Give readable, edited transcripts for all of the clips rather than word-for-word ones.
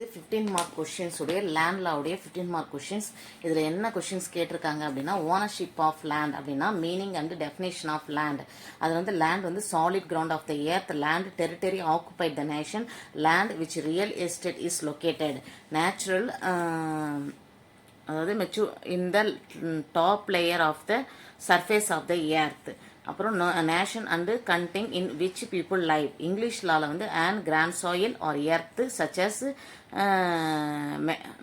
15 mark questions உடைய land லாவுடைய 15 mark questions. இதில் என்ன கொஷின்ஸ் கேட்டிருக்காங்க அப்படின்னா, ஓனர்ஷிப் ஆஃப் லேண்ட் அப்படின்னா meaning and definition of land. அது வந்து லேண்ட் வந்து solid ground of the earth, land territory occupied the nation, land which real estate is located, natural அதாவது in the top layer of the surface of the earth. அப்புறம் nation and country in which people live. English லாவில் வந்து and ground soil R earth such as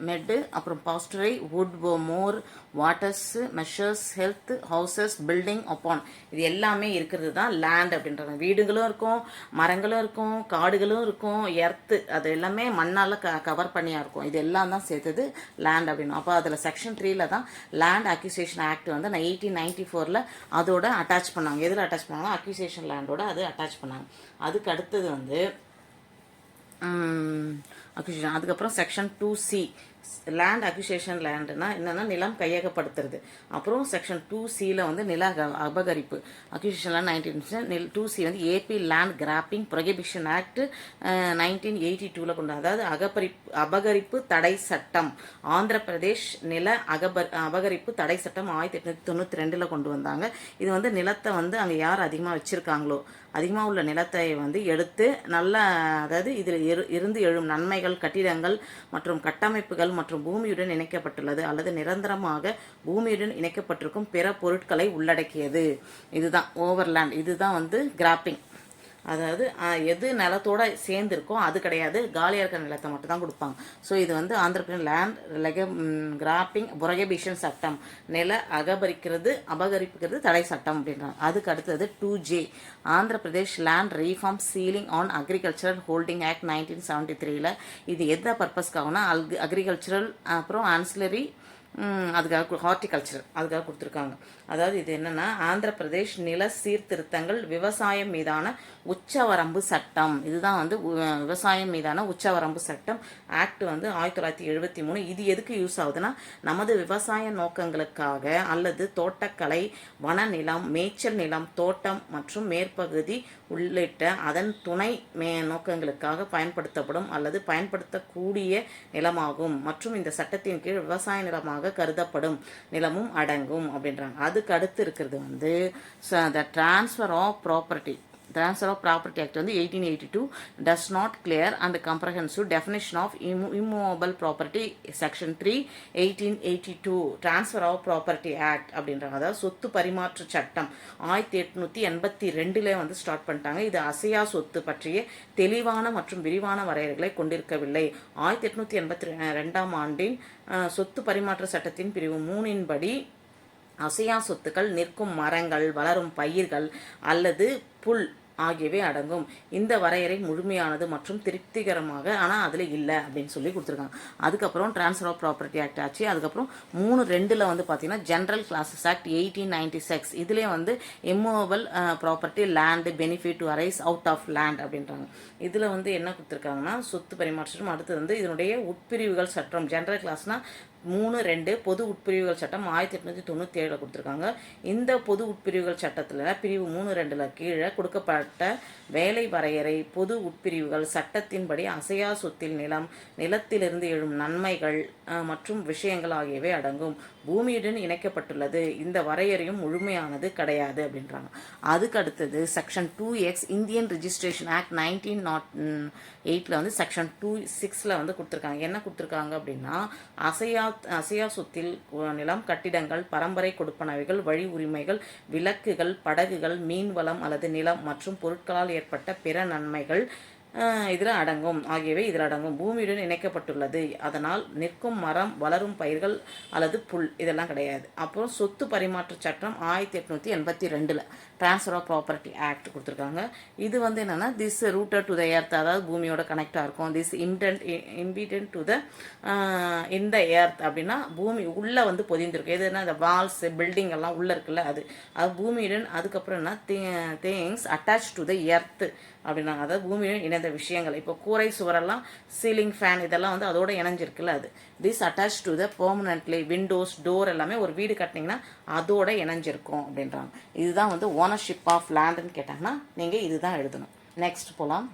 மெட்டு, அப்புறம் பாஸ்டரை, wood, moor, waters, marshes, heath, houses, building upon. இது எல்லாமே இருக்கிறது தான் லேண்ட் அப்படின்றாங்க. வீடுகளும் இருக்கும், மரங்களும் இருக்கும், காடுகளும் இருக்கும், எர்த்து அது எல்லாமே மண்ணால் கவர் பண்ணியாக இருக்கும். இது எல்லாம் தான் சேர்த்தது லேண்ட் அப்படின்னு. அப்போ அதில் செக்ஷன் 3ல் தான் லேண்ட் அக்யூசேஷன் ஆக்ட் வந்து 1894 அதோட அட்டாச் பண்ணாங்க. எதில் அட்டாச் பண்ணாங்க? அக்யூசேஷன் லேண்டோட அது அட்டாச் பண்ணாங்க. அதுக்கு அடுத்தது வந்து அக்யூசேஷன். அதுக்கப்புறம் செக்ஷன் 2C லேண்ட் அக்யூசேஷன் லேண்டுனா என்னென்னா நிலம் கையகப்படுத்துறது. அப்புறம் செக்ஷன் 2Cயில் வந்து நில அபகரிப்பு. அக்யூசேஷன் லேண்ட் 19 2C வந்து AP land cropping prohibition act 1982 கொண்டு, அதாவது அபகரிப்பு தடை சட்டம். ஆந்திர பிரதேஷ் நில அபகரிப்பு தடை சட்டம் 1892 கொண்டு வந்தாங்க. இது வந்து நிலத்தை வந்து அங்கே யார் அதிகமாக வச்சுருக்காங்களோ அதிகமாக உள்ள நிலத்தை வந்து எடுத்து நல்ல, அதாவது இதில் இருந்து எழும் நன்மைகள், கட்டிடங்கள் மற்றும் கட்டமைப்புகள் மற்றும் பூமியுடன் இணைக்கப்பட்டுள்ளது அல்லது நிரந்தரமாக பூமியுடன் இணைக்கப்பட்டிருக்கும் பிற பொருட்களை உள்ளடக்கியது. இதுதான் ஓவர்லேண்ட். இதுதான் வந்து கிராப்பிங். அதாவது எது நிலத்தோடு சேர்ந்துருக்கோ அது கிடையாது, காலியாக இருக்கிற நிலத்தை மட்டும் தான் கொடுப்பாங்க. ஸோ இது வந்து ஆந்திர பிரதேஷ் லேண்ட் கிராப்பிங் புரொஹிபிஷன் சட்டம், நில அபகரிப்புக்கிறது தடை சட்டம் அப்படின்றாங்க. அதுக்கு அடுத்தது 2J Andhra Pradesh land reform ceiling on agricultural holding act 1973. இது எந்த பர்பஸ்க்காகனா அக்ரிகல்ச்சரல் அப்புறம் ஆன்சிலரி அதுக்காக ஹார்டிகல்ச்சர் அதுக்காக கொடுத்துருக்காங்க. அதாவது இது என்னென்னா ஆந்திர பிரதேஷ் நில சீர்திருத்தங்கள் விவசாயம் மீதான உச்சவரம்பு சட்டம். இதுதான் வந்து விவசாயம் மீதான உச்சவரம்பு சட்டம் ஆக்ட் வந்து 1973. இது எதுக்கு யூஸ் ஆகுதுன்னா, நமது விவசாய நோக்கங்களுக்காக அல்லது தோட்டக்கலை, வனநிலம், மேய்ச்சல் நிலம், தோட்டம் மற்றும் மேற்பகுதி உள்ளிட்ட அதன் துணை நோக்கங்களுக்காக பயன்படுத்தப்படும் அல்லது பயன்படுத்தக்கூடிய நிலமாகும் மற்றும் இந்த சட்டத்தின் கீழ் விவசாய நிலமாக கருதப்படும் நிலமும் அடங்கும் அப்படின்றாங்க. அதுக்கு அடுத்து இருக்கிறது வந்து the transfer of property. Transfer of Property Act வந்து 1882 does not clear and comprehensive definition of immovable property. Section 3 1882 Transfer of Property Act அப்படின்றாங்க. அதாவது சொத்து பரிமாற்று சட்டம் 1882 வந்து ஸ்டார்ட் பண்ணிட்டாங்க. இது அசையா சொத்து பற்றிய தெளிவான மற்றும் விரிவான வரையறைகளை கொண்டிருக்கவில்லை. 1882 ஆண்டின் சொத்து பரிமாற்ற சட்டத்தின் பிரிவு 3 படி அசையா சொத்துக்கள் நிற்கும் மரங்கள், வளரும் பயிர்கள் அல்லது புல் ஆகியவை அடங்கும். இந்த வரையறை முழுமையானது மற்றும் திருப்திகரமாக ஆனால் அதில் இல்லை அப்படின்னு சொல்லி கொடுத்துருக்காங்க. அதுக்கப்புறம் டிரான்ஸ்ஃபர் ஆஃப் ப்ராப்பர்ட்டி ஆக்ட் ஆச்சு. அதுக்கப்புறம் 3(2) வந்து பார்த்தீங்கன்னா ஜென்ரல் கிளாஸஸ் ஆக்ட் 1896. இதுலேயே வந்து immovable property land benefit to arise out of land அப்படின்றாங்க. இதில் வந்து என்ன கொடுத்துருக்காங்கன்னா சொத்து பரிமாற்றம். அடுத்தது வந்து இதனுடைய உட்பிரிவுகள் சட்டம். ஜென்ரல் கிளாஸ்னால் 3(2) பொது உட்பிரிவுகள் சட்டம் 1897 கொடுத்துருக்காங்க. இந்த பொது உட்பிரிவுகள் சட்டத்தில் பிரிவு 3(2) கீழே கொடுக்கப்பட்ட வேலை வரையறை பொது உட்பிரிவுகள் சட்டத்தின்படி அசையா சொத்தில் நிலத்திலிருந்து எழும் நன்மைகள் மற்றும் விஷயங்கள் ஆகியவை அடங்கும். பூமியுடன் இணைக்கப்பட்டுள்ளது. இந்த வரையறையும் முழுமையானது கிடையாது அப்படின்றாங்க. அதுக்கு அடுத்தது section 2X Indian registration act 1908 வந்து செக்ஷன் 2(6) வந்து கொடுத்துருக்காங்க. என்ன கொடுத்துருக்காங்க அப்படின்னா, அசையா சொத்தில் நிலம், கட்டிடங்கள், பரம்பரை கொடுப்பனவைகள், வழி உரிமைகள், விலக்குகள், படகுகள், மீன்வளம் அல்லது நிலம் மற்றும் பொருட்களால் ஏற்பட்ட பிற நன்மைகள் இதில் அடங்கும் ஆகியவை இதில் அடங்கும். பூமியுடன் இணைக்கப்பட்டுள்ளது. அதனால் நிற்கும் மரம், வளரும் பயிர்கள் அல்லது புல் இதெல்லாம் கிடையாது. அப்புறம் சொத்து பரிமாற்ற சட்டம் 1882 டிரான்ஸ்ஃபர் ஆஃப் ப்ராப்பர்ட்டி ஆக்ட் கொடுத்துருக்காங்க. இது வந்து என்னென்னா this rooted to the earth, அதாவது பூமியோட கனெக்டாக இருக்கும். திஸ் இம்பிடென்ட் டு த இந்த எர்த் அப்படின்னா பூமி உள்ளே வந்து பொதிந்திருக்கும். எதுனா இந்த வால்ஸ், பில்டிங் எல்லாம் உள்ளே இருக்குல்ல அது பூமியுடன். அதுக்கப்புறம் என்ன things attach to the earth அப்படின்னாங்க. அதாவது பூமியுடன் இணைந்த விஷயங்கள். இப்போ கூரை சுவரெல்லாம், சீலிங் ஃபேன் இதெல்லாம் வந்து அதோட இணைஞ்சிருக்குல்ல அது. This attach to the permanently Windows, door எல்லாமே ஒரு வீடு கட்டினீங்கன்னா அதோட இணைஞ்சிருக்கும் அப்படின்றாங்க. இதுதான் வந்து ஓனர்ஷிப் ஆஃப் லேண்டுன்னு கேட்டாங்கன்னா நீங்கள் இதுதான் எழுதணும். நெக்ஸ்ட் போகலாம்.